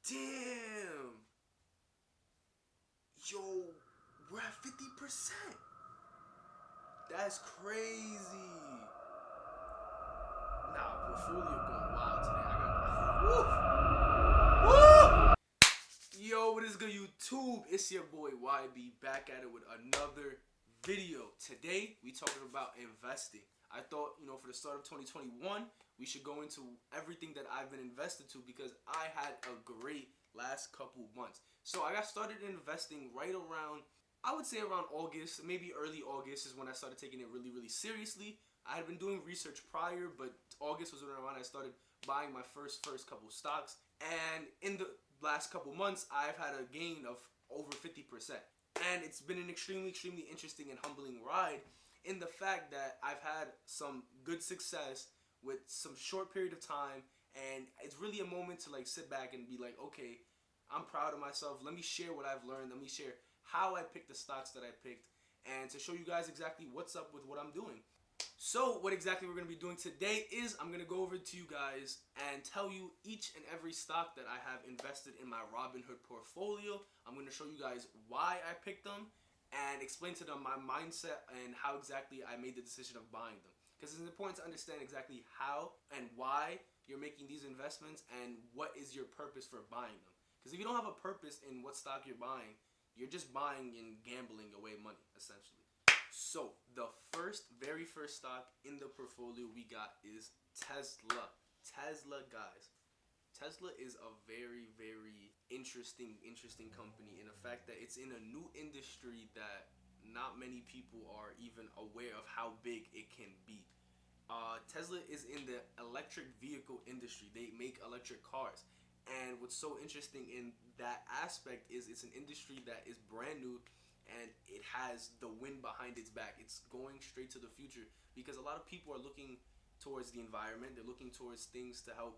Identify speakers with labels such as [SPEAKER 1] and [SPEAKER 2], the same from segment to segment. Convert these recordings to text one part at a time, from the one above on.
[SPEAKER 1] Damn. Yo, we're at 50%. That's crazy. Nah, portfolio going wild today. Woo! Yo, what is good, YouTube? It's your boy YB back at it with another video. Today, we talking about investing. I thought, for the start of 2021, we should go into everything that I've been invested to because I had a great last couple months. So I got started investing right around, I would say around August, maybe early August is when I started taking it really, really seriously. I had been doing research prior, but August was around I started buying my first couple stocks. And in the last couple months, I've had a gain of over 50%. And it's been an extremely, extremely interesting and humbling ride in the fact that I've had some good success with some short period of time. And it's really a moment to sit back and be like, okay, I'm proud of myself. Let me share what I've learned. Let me share how I picked the stocks that I picked and to show you guys exactly what's up with what I'm doing. So what exactly we're going to be doing today is I'm going to go over to you guys and tell you each and every stock that I have invested in my Robinhood portfolio. I'm going to show you guys why I picked them and explain to them my mindset and how exactly I made the decision of buying them. Because it's important to understand exactly how and why you're making these investments and what is your purpose for buying them. Because if you don't have a purpose in what stock you're buying, you're just buying and gambling away money, essentially. So, the very first stock in the portfolio we got is Tesla. Tesla, guys. Tesla is a very, very interesting company in the fact that it's in a new industry that not many people are even aware of how big it can be. Tesla is in the electric vehicle industry. They make electric cars. And what's so interesting in that aspect is it's an industry that is brand new and it has the wind behind its back. It's going straight to the future because a lot of people are looking towards the environment. They're looking towards things to help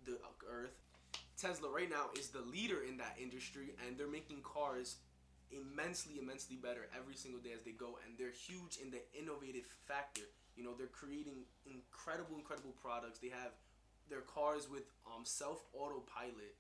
[SPEAKER 1] the earth. Tesla right now is the leader in that industry and they're making cars immensely better every single day as they go, and they're huge in the innovative factor. They're creating incredible products. They have their cars with self-autopilot,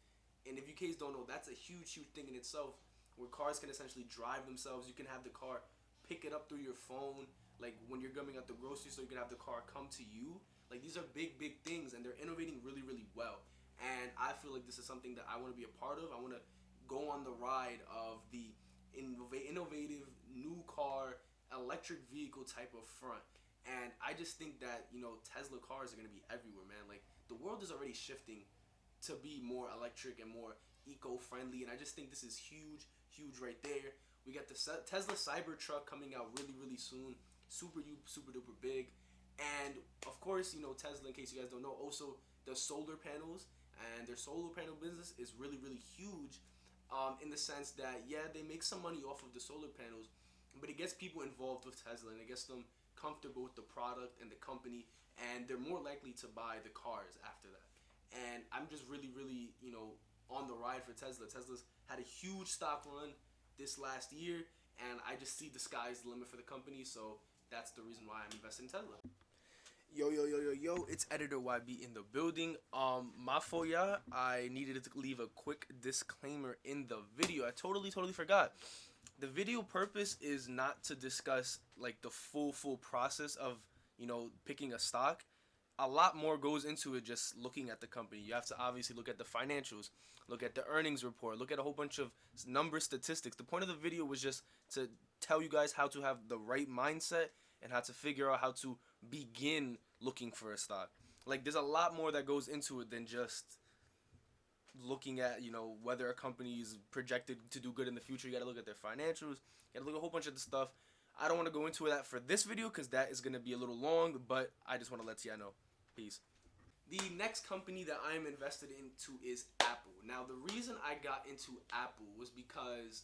[SPEAKER 1] and if you guys don't know, that's a huge thing in itself, where cars can essentially drive themselves. You can have the car pick it up through your phone, like when you're going at the grocery store, you can have the car come to you. Like, these are big things, and they're innovating really well, and I feel like this is something that I want to be a part of. I want to go on the ride of the innovative new car electric vehicle type of front. And I just think that Tesla cars are going to be everywhere, man. Like, the world is already shifting to be more electric and more eco-friendly, and I just think this is huge right there. We got the Tesla Cybertruck coming out really soon, super duper big. And of course, Tesla, in case you guys don't know, also the solar panels, and their solar panel business is really huge, in the sense that, yeah, they make some money off of the solar panels, but it gets people involved with Tesla and it gets them comfortable with the product and the company, and they're more likely to buy the cars after that. And I'm just really on the ride for Tesla. Tesla's had a huge stock run this last year, and I just see the sky's the limit for the company, so that's the reason why I'm investing in Tesla. Yo, it's Editor YB in the building. My fault, y'all. I needed to leave a quick disclaimer in the video. I totally forgot. The video purpose is not to discuss the full process of picking a stock. A lot more goes into it just looking at the company. You have to obviously look at the financials, look at the earnings report, look at a whole bunch of number statistics. The point of the video was just to tell you guys how to have the right mindset and how to figure out how to begin looking for a stock. There's a lot more that goes into it than just looking at whether a company is projected to do good in the future. You got to look at their financials. You got to look at a whole bunch of the stuff. I don't want to go into that for this video because that is going to be a little long, but I just want to let you know. Peace. The next company that I'm invested into is Apple. Now, the reason I got into Apple was because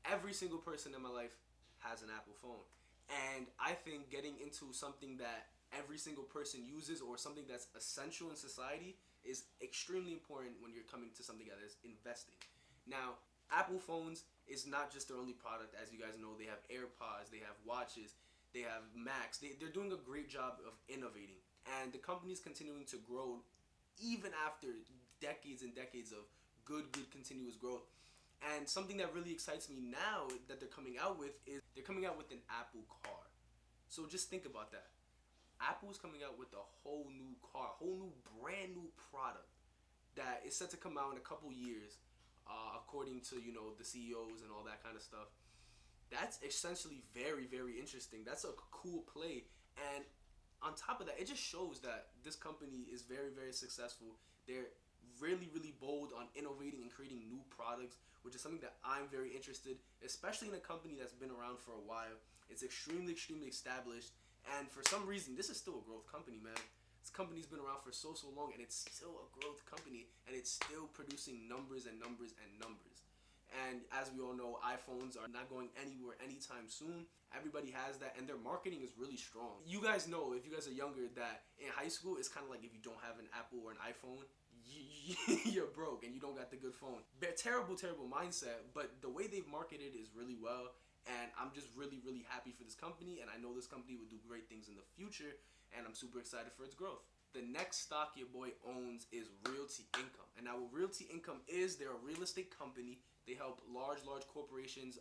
[SPEAKER 1] every single person in my life has an Apple phone, and I think getting into something that every single person uses or something that's essential in society is extremely important when you're coming to something that is investing. Now, Apple phones is not just their only product. As you guys know, they have AirPods, they have watches, they have Macs. They're doing a great job of innovating, and the company is continuing to grow even after decades and decades of good continuous growth. And something that really excites me now that they're coming out with is they're coming out with an Apple car. So just think about that. Apple's coming out with a whole new car, whole new brand new product that is set to come out in a couple years, according to the CEOs and all that kind of stuff. That's essentially very interesting. That's a cool play, and on top of that, it just shows that this company is very successful. They're really bold on innovating and creating new products, which is something that I'm very interested, especially in a company that's been around for a while. It's extremely established, and for some reason, this is still a growth company, man. This company's been around for so long, and it's still a growth company, and it's still producing numbers and numbers and numbers. And as we all know, iPhones are not going anywhere anytime soon. Everybody has that, and their marketing is really strong. You guys know, if you guys are younger, that in high school, it's kind of like if you don't have an Apple or an iPhone, you're broke and you don't got the good phone. Terrible mindset, but the way they've marketed is really well, and I'm just really happy for this company, and I know this company will do great things in the future, and I'm super excited for its growth. The next stock your boy owns is Realty Income. And now what Realty Income is, they're a real estate company. They help large corporations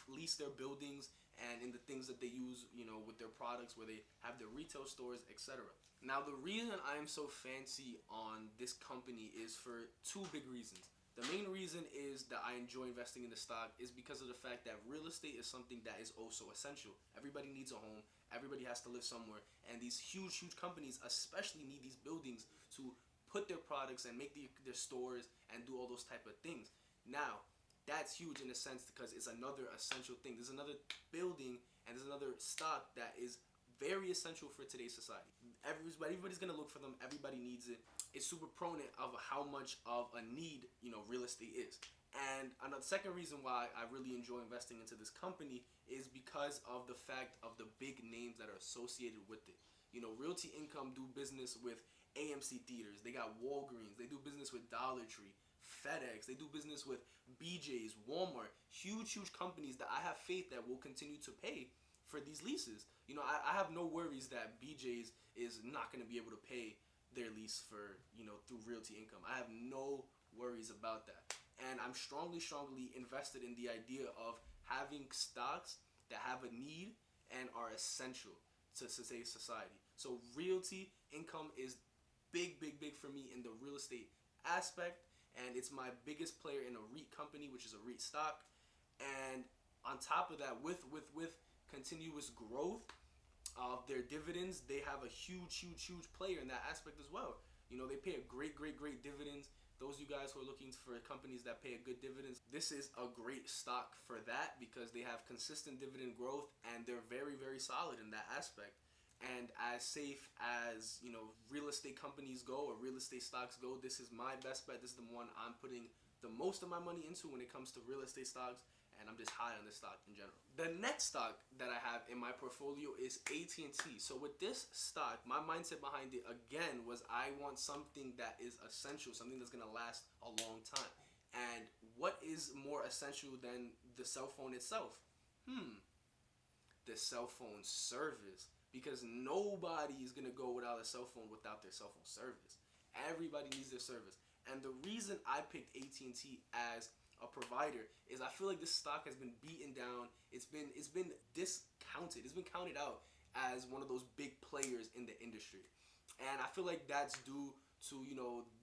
[SPEAKER 1] lease their buildings and in the things that they use, with their products, where they have their retail stores, etc. Now the reason I am so fancy on this company is for two big reasons. The main reason is that I enjoy investing in the stock is because of the fact that real estate is something that is also essential. Everybody needs a home. Everybody has to live somewhere, and these huge companies especially need these buildings to put their products and make their stores and do all those type of things. Now, that's huge in a sense because it's another essential thing. There's another building and there's another stock that is very essential for today's society. Everybody's gonna look for them. Everybody needs it. It's super prominent of how much of a need real estate is. And another second reason why I really enjoy investing into this company is because of the fact of the big names that are associated with it. Realty Income do business with AMC Theaters. They got Walgreens. They do business with Dollar Tree, FedEx. They do business with BJ's, Walmart. Huge companies that I have faith that will continue to pay for these leases. I have no worries that BJ's is not going to be able to pay their lease for, through Realty Income. I have no worries about that. And I'm strongly invested in the idea of having stocks that have a need and are essential to today's society. So Realty Income is big for me in the real estate aspect, and it's my biggest player in a REIT company, which is a REIT stock. And on top of that, with continuous growth of their dividends, they have a huge player in that aspect as well. They pay a great dividends. Those you guys who are looking for companies that pay a good dividends, this is a great stock for that because they have consistent dividend growth and they're very solid in that aspect. And as safe as real estate companies go or real estate stocks go, this is my best bet. This is the one I'm putting the most of my money into when it comes to real estate stocks, and I'm just high on this stock in general. The next stock that I have in my portfolio is AT&T. So with this stock, my mindset behind it again was I want something that is essential, something that's gonna last a long time. And what is more essential than the cell phone itself? The cell phone service. Because nobody is gonna go without a cell phone without their cell phone service. Everybody needs their service. And the reason I picked AT&T as a provider is I feel like this stock has been beaten down. It's been discounted. It's been counted out as one of those big players in the industry. And I feel like that's due to,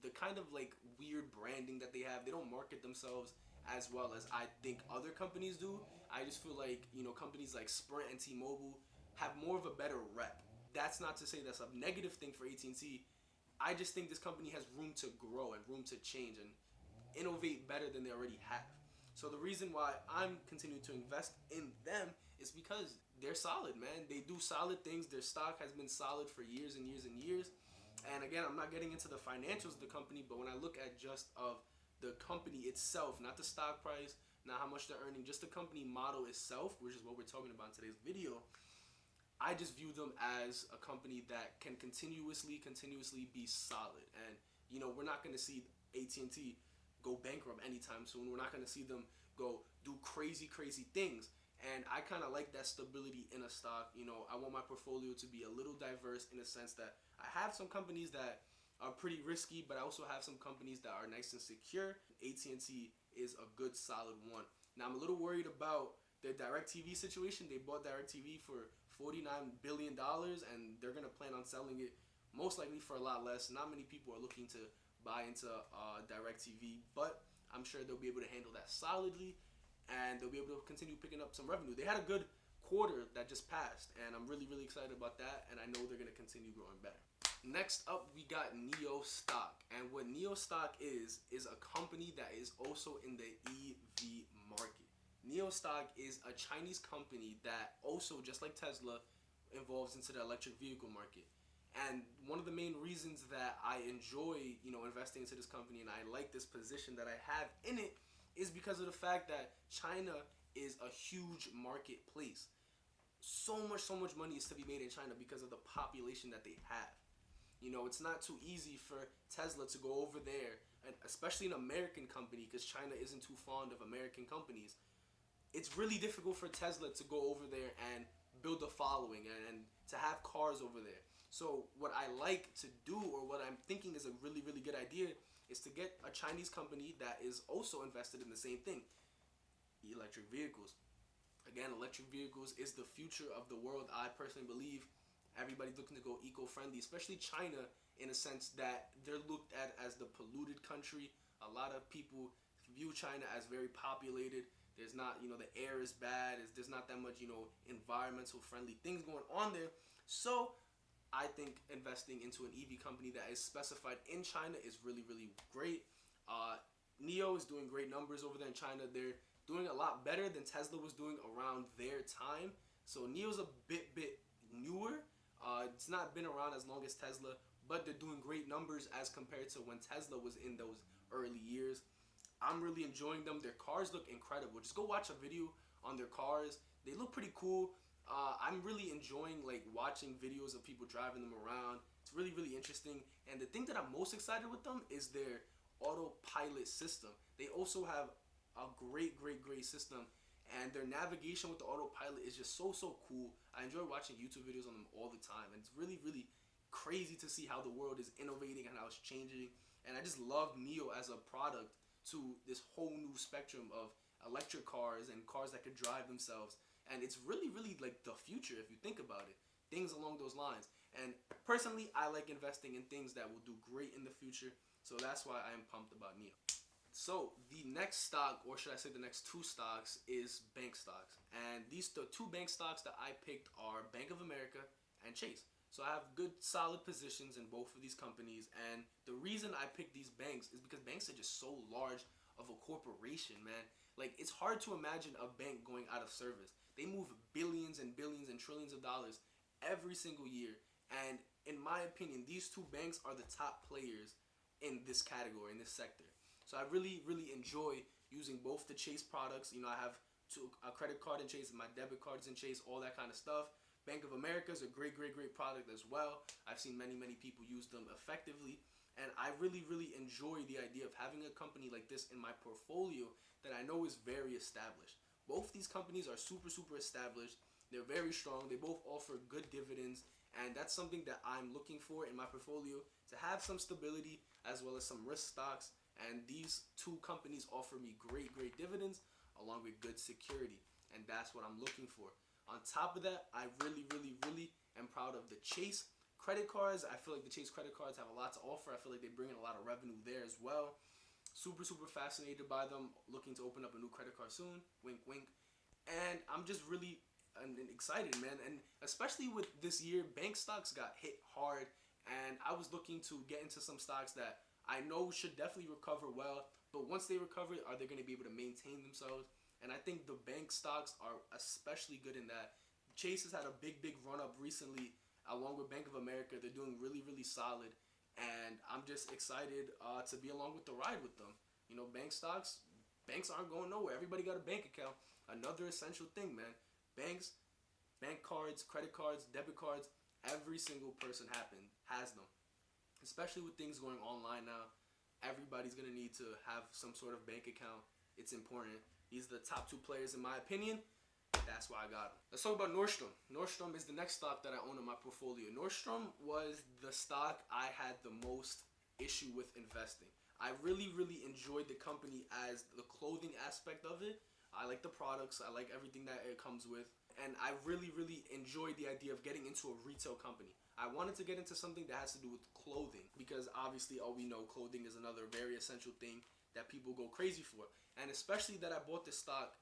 [SPEAKER 1] the kind of like weird branding that they have. They don't market themselves as well as I think other companies do. I just feel like, companies like Sprint and T-Mobile have more of a better rep. That's not to say that's a negative thing for AT&T. I just think this company has room to grow and room to change and innovate better than they already have. So the reason why I'm continuing to invest in them is because they're solid, man. They do solid things. Their stock has been solid for years and years. And again, I'm not getting into the financials of the company, but when I look at just of the company itself, not the stock price, not how much they're earning, just the company model itself, which is what we're talking about in today's video, I just view them as a company that can continuously be solid. And, we're not going to see AT&T go bankrupt anytime soon. We're not going to see them go do crazy things. And I kind of like that stability in a stock. I want my portfolio to be a little diverse in the sense that I have some companies that are pretty risky, but I also have some companies that are nice and secure. AT&T is a good solid one. Now I'm a little worried about their DirecTV situation. They bought DirecTV for $49 billion and they're going to plan on selling it most likely for a lot less. Not many people are looking to buy into DirecTV, but I'm sure they'll be able to handle that solidly and they'll be able to continue picking up some revenue. They had a good quarter that just passed and I'm really excited about that, and I know they're going to continue growing better. Next up, we got NIO Stock, and what NIO Stock is a company that is also in the EV market. NIO Stock is a Chinese company that also, just like Tesla, involves into the electric vehicle market. And one of the main reasons that I enjoy, investing into this company and I like this position that I have in it is because of the fact that China is a huge marketplace. So much money is to be made in China because of the population that they have. It's not too easy for Tesla to go over there, and especially an American company, because China isn't too fond of American companies. It's really difficult for Tesla to go over there and build a following and to have cars over there. So what I like to do, or what I'm thinking is a really good idea, is to get a Chinese company that is also invested in the same thing, electric vehicles. Again, electric vehicles is the future of the world. I personally believe everybody's looking to go eco-friendly, especially China, in a sense that they're looked at as the polluted country. A lot of people view China as very populated. There's not, the air is bad. There's not that much, environmental friendly things going on there. So I think investing into an EV company that is specified in China is really great. NIO is doing great numbers over there in China. They're doing a lot better than Tesla was doing around their time. So NIO's a bit newer. It's not been around as long as Tesla, but they're doing great numbers as compared to when Tesla was in those early years. I'm really enjoying them. Their cars look incredible. Just go watch a video on their cars. They look pretty cool. I'm really enjoying watching videos of people driving them around. It's really interesting. And the thing that I'm most excited with them is their autopilot system. They also have a great system, and their navigation with the autopilot is just so cool. I enjoy watching YouTube videos on them all the time, and it's really crazy to see how the world is innovating and how it's changing. And I just love NIO as a product to this whole new spectrum of electric cars and cars that could drive themselves. And it's really like the future if you think about it. Things along those lines. And personally, I like investing in things that will do great in the future. So that's why I am pumped about NIO. So the next stock, or should I say the next two stocks, is bank stocks. And the two bank stocks that I picked are Bank of America and Chase. So I have good solid positions in both of these companies. And the reason I picked these banks is because banks are just so large of a corporation, man. Like, it's hard to imagine a bank going out of service. They move billions and trillions of dollars every single year. And in my opinion, these two banks are the top players in this category, in this sector. So I really enjoy using both the Chase products. I have a credit card in Chase and my debit cards in Chase, all that kind of stuff. Bank of America is a great product as well. I've seen many people use them effectively. And I really enjoy the idea of having a company like this in my portfolio that I know is very established. Both these companies are super established. They're very strong. They both offer good dividends. And that's something that I'm looking for in my portfolio, to have some stability as well as some risk stocks. And these two companies offer me great dividends along with good security. And that's what I'm looking for. On top of that, I really am proud of the Chase credit cards. I feel like the Chase credit cards have a lot to offer. I feel like they bring in a lot of revenue there as well. Super fascinated by them. Looking to open up a new credit card soon. Wink. And I'm just really excited, man. And especially with this year, bank stocks got hit hard. And I was looking to get into some stocks that I know should definitely recover well. But once they recover, are they going to be able to maintain themselves? And I think the bank stocks are especially good in that. Chase has had a big run up recently, along with Bank of America. They're doing really solid. And I'm just excited to be along with the ride with them. Banks aren't going nowhere. Everybody got a bank account. Another essential thing, man. Banks, bank cards, credit cards, debit cards, every single person has them. Especially with things going online now, everybody's going to need to have some sort of bank account. It's important. These are the top two players in my opinion. That's why I got them. Let's talk about Nordstrom. Nordstrom is the next stock that I own in my portfolio. Nordstrom was the stock I had the most issue with investing. I really enjoyed the company as the clothing aspect of it. I like the products. I like everything that it comes with. And I really enjoyed the idea of getting into a retail company. I wanted to get into something that has to do with clothing because obviously all we know, clothing is another very essential thing that people go crazy for. And especially that I bought this stock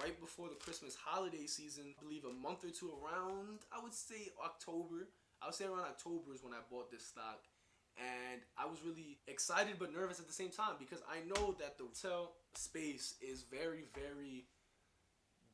[SPEAKER 1] right before the Christmas holiday season, I believe a month or two around, I would say October. I would say around October is when I bought this stock. And I was really excited but nervous at the same time because I know that the retail space is very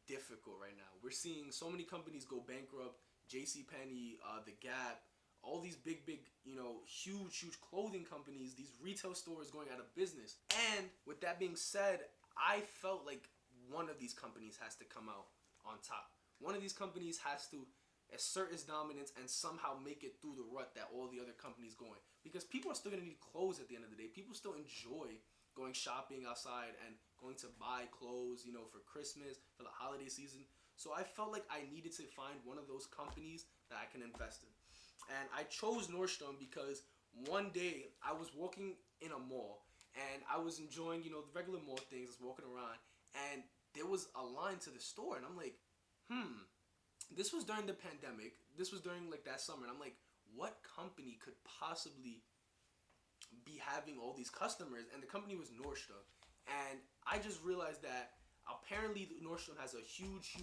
[SPEAKER 1] difficult right now. We're seeing so many companies go bankrupt. JCPenney, The Gap, all these big, huge clothing companies, these retail stores going out of business. And with that being said, I felt like one of these companies has to come out on top. One of these companies has to assert its dominance and somehow make it through the rut that all the other companies going. Because people are still going to need clothes at the end of the day. People still enjoy going shopping outside and going to buy clothes, for Christmas, for the holiday season. So I felt like I needed to find one of those companies that I can invest in. And I chose Nordstrom because one day I was walking in a mall and I was enjoying, the regular mall things. I was walking around and there was a line to the store and I'm like, this was during the pandemic. This was during like that summer. And I'm like, what company could possibly be having all these customers? And the company was Nordstrom. And I just realized that apparently Nordstrom has a huge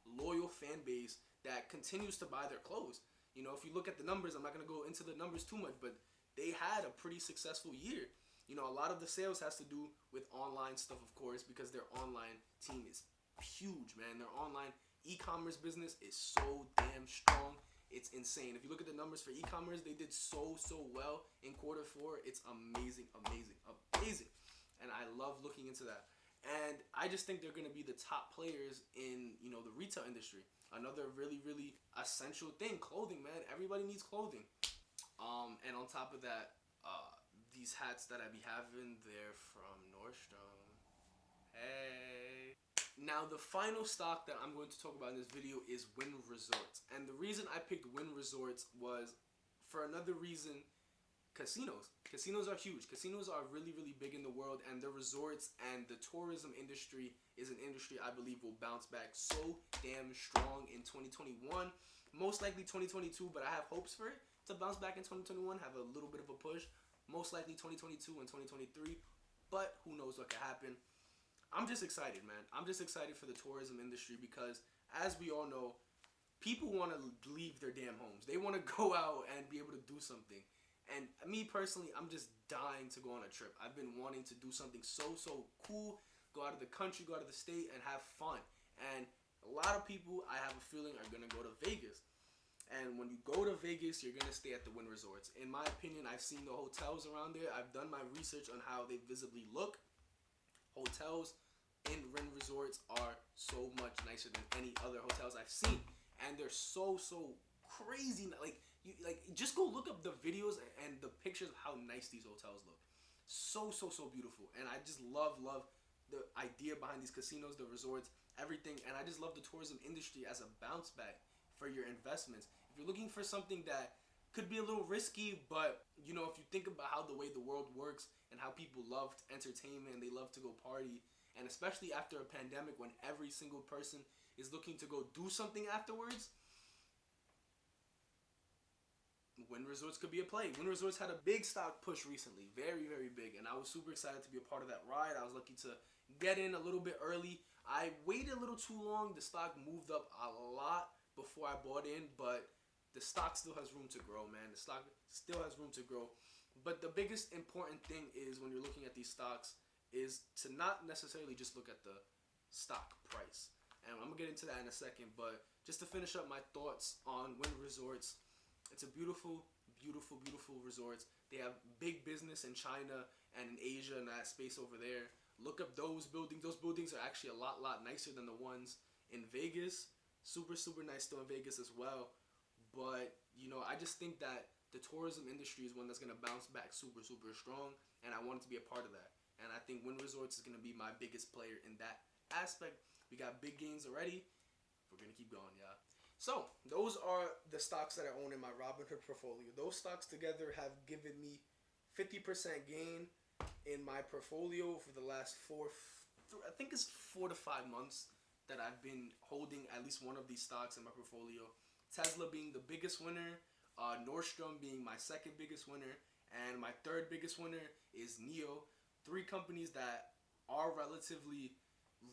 [SPEAKER 1] loyal fan base that continues to buy their clothes. If you look at the numbers, I'm not going to go into the numbers too much, but they had a pretty successful year. A lot of the sales has to do with online stuff, of course, because their online team is huge, man. Their online e-commerce business is so damn strong. It's insane. If you look at the numbers for e-commerce, they did so well in Q4. It's amazing. And I love looking into that. And I just think they're going to be the top players in, the retail industry. Another really essential thing, clothing, man. Everybody needs clothing. And on top of that, these hats that I be having, they're from Nordstrom. Hey. Now, the final stock that I'm going to talk about in this video is Wynn Resorts. And the reason I picked Wynn Resorts was for another reason. Casinos are huge. Casinos are really big in the world, and the resorts and the tourism industry is an industry I believe will bounce back so damn strong in 2021. Most likely 2022, but I have hopes for it to bounce back in 2021, have a little bit of a push. Most likely 2022 and 2023, but who knows what could happen. I'm just excited, man. I'm just excited for the tourism industry because, as we all know, people want to leave their damn homes. They want to go out and be able to do something. And me personally, I'm just dying to go on a trip. I've been wanting to do something so cool, go out of the country, go out of the state, and have fun. And a lot of people, I have a feeling, are going to go to Vegas. And when you go to Vegas, you're going to stay at the Wynn Resorts. In my opinion, I've seen the hotels around there. I've done my research on how they visibly look. Hotels in Wynn Resorts are so much nicer than any other hotels I've seen. And they're so crazy. Just go look up the videos and the pictures of how nice these hotels look. So beautiful. And I just love the idea behind these casinos, the resorts, everything. And I just love the tourism industry as a bounce back for your investments. If you're looking for something that could be a little risky, but if you think about how the way the world works and how people love entertainment and they love to go party, and especially after a pandemic when every single person is looking to go do something afterwards, Wynn Resorts could be a play. Wynn Resorts had a big stock push recently, very big, and I was super excited to be a part of that ride. I was lucky to get in a little bit early. I waited a little too long. The stock moved up a lot before I bought in, but the stock still has room to grow, man. The stock still has room to grow. But the biggest important thing is when you're looking at these stocks is to not necessarily just look at the stock price. And I'm going to get into that in a second, but just to finish up my thoughts on Wynn Resorts, it's a beautiful resorts. They have big business in China and in Asia and that space over there. Look up those buildings. Those buildings are actually a lot nicer than the ones in Vegas. Super nice still in Vegas as well. But, I just think that the tourism industry is one that's going to bounce back super strong, and I wanted to be a part of that. And I think Wynn Resorts is going to be my biggest player in that aspect. We got big gains already. we're gonna keep going, yeah. So those are the stocks that I own in my Robinhood portfolio. Those stocks together have given me 50% gain in my portfolio for the last I think it's 4 to 5 months that I've been holding at least one of these stocks in my portfolio. Tesla being the biggest winner, Nordstrom being my second biggest winner, and my third biggest winner is NIO. Three companies that are relatively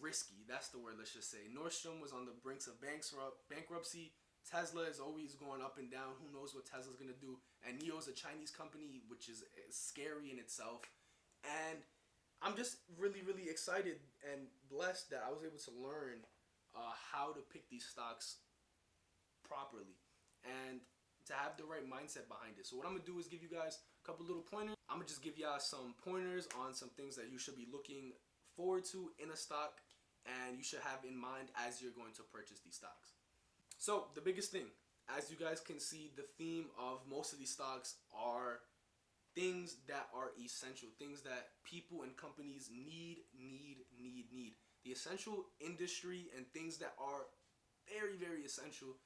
[SPEAKER 1] risky. That's the word, let's just say. Nordstrom was on the brinks of bankruptcy. Tesla is always going up and down. Who knows what Tesla's going to do? And NIO is a Chinese company, which is scary in itself. And I'm just really, really excited and blessed that I was able to learn how to pick these stocks properly and to have the right mindset behind it. So what I'm going to do is give you guys a couple little pointers. I'm going to just give y'all some pointers on some things that you should be looking forward to in a stock and you should have in mind as you're going to purchase these stocks. So the biggest thing, as you guys can see, the theme of most of these stocks are things that are essential, things that people and companies need. The essential industry and things that are very, very essential,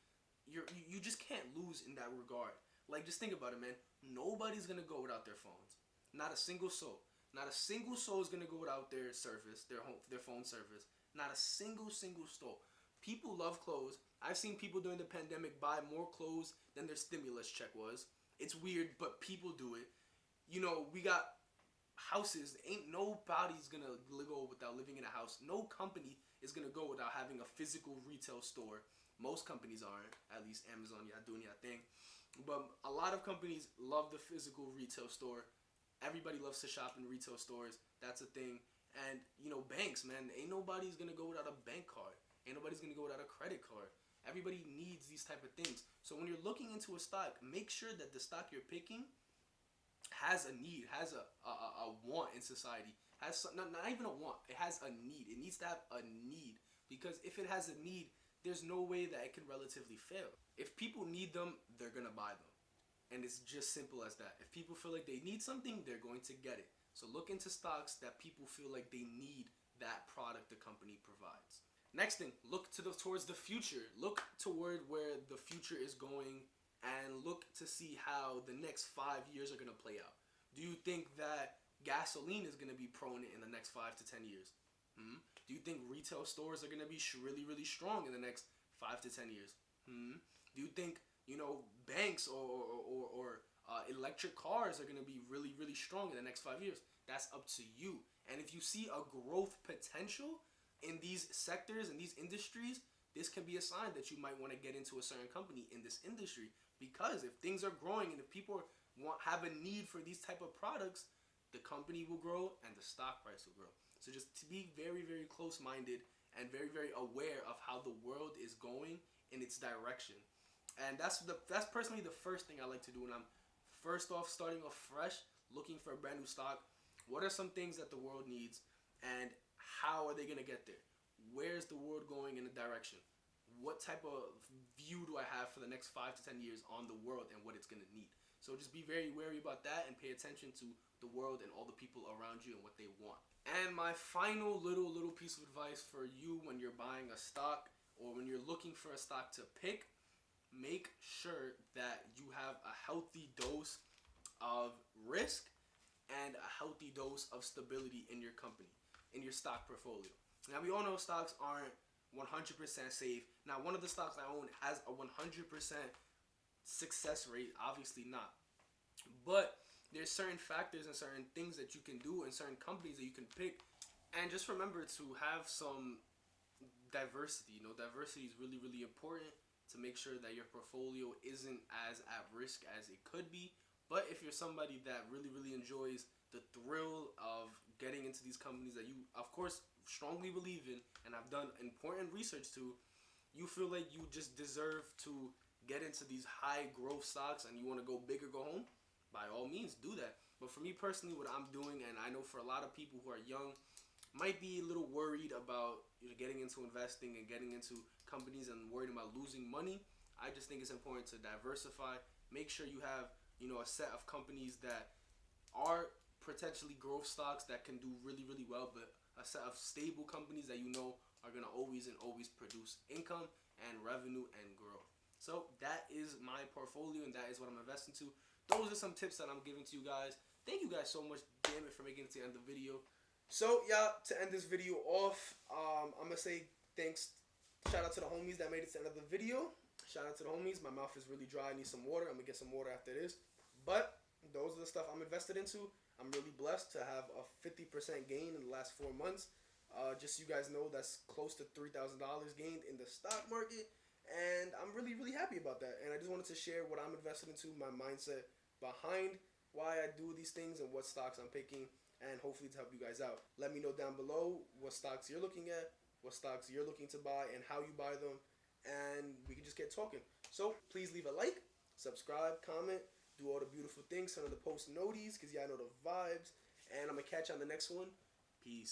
[SPEAKER 1] you just can't lose in that regard. Like, just think about it, man. Nobody's gonna go without their phones. Not a single soul. Not a single soul is gonna go without their service, their phone service. Not a single soul. People love clothes. I've seen people during the pandemic buy more clothes than their stimulus check was. It's weird, but people do it. You know, we got houses. Ain't nobody's gonna go without living in a house. No company is gonna go without having a physical retail store. Most companies aren't. At least Amazon, y'all doing your thing. But a lot of companies love the physical retail store. Everybody loves to shop in retail stores. That's a thing. And, you know, banks, man. Ain't nobody's gonna go without a bank card. Ain't nobody's gonna go without a credit card. Everybody needs these type of things. So when you're looking into a stock, make sure that the stock you're picking has a need, has a want in society. Has not even a want. It has a need. It needs to have a need. Because if it has a need, there's no way that it can relatively fail. If people need them, they're gonna buy them. And it's just simple as that. If people feel like they need something, they're going to get it. So look into stocks that people feel like they need that product the company provides. Next thing, look towards the future. Look toward where the future is going and look to see how the next 5 years are going to play out. Do you think that gasoline is going to be prone in the next 5 to 10 years? Do you think retail stores are going to be really, really strong in the next 5 to 10 years? Do you think, you know, banks or electric cars are going to be really, really strong in the next 5 years? That's up to you. And if you see a growth potential in these sectors, in these industries, this can be a sign that you might want to get into a certain company in this industry. Because if things are growing and if people have a need for these type of products, the company will grow and the stock price will grow. So just to be very, very close-minded and very, very aware of how the world is going in its direction. And that's personally the first thing I like to do when I'm first off starting off fresh, looking for a brand new stock. What are some things that the world needs and how are they going to get there? Where's the world going in a direction? What type of view do I have for the next 5 to 10 years on the world and what it's going to need? So just be very wary about that and pay attention to the world and all the people around you and what they want. And my final little piece of advice for you when you're buying a stock or when you're looking for a stock to pick, make sure that you have a healthy dose of risk and a healthy dose of stability in your company, in your stock portfolio. Now, we all know stocks aren't 100% safe. Now, one of the stocks I own has a 100% success rate. Obviously not. But there's certain factors and certain things that you can do and certain companies that you can pick. And just remember to have some diversity. You know, diversity is really, really important to make sure that your portfolio isn't as at risk as it could be. But if you're somebody that really, really enjoys the thrill of getting into these companies that you, of course, strongly believe in and have done important research to, you feel like you just deserve to get into these high growth stocks and you want to go big or go home, by all means do that. But for me personally, what I'm doing, and I know for a lot of people who are young, might be a little worried about, you know, getting into investing and getting into companies and worried about losing money, I just think it's important to diversify. Make sure you have, you know, a set of companies that are potentially growth stocks that can do really, really well, but a set of stable companies that you know are going to always produce income and revenue and growth. So that is my portfolio, and that is what I'm investing to. Those are some tips that I'm giving to you guys. Thank you guys so much, damn it, for making it to the end of the video. So yeah, to end this video off, I'm gonna say thanks. Shout out to the homies that made it to the end of the video. Shout out to the homies. My mouth is really dry. I need some water. I'm gonna get some water after this. But those are the stuff I'm invested into. I'm really blessed to have a 50% gain in the last 4 months. Just so you guys know, that's close to $3,000 gained in the stock market. And I'm really, really happy about that. And I just wanted to share what I'm invested into, my mindset behind why I do these things and what stocks I'm picking, and hopefully to help you guys out. Let me know down below what stocks you're looking at, what stocks you're looking to buy, and how you buy them. And we can just get talking. So please leave a like, subscribe, comment, do all the beautiful things, turn on the post noties, because y'all know the vibes. And I'm going to catch you on the next one. Peace.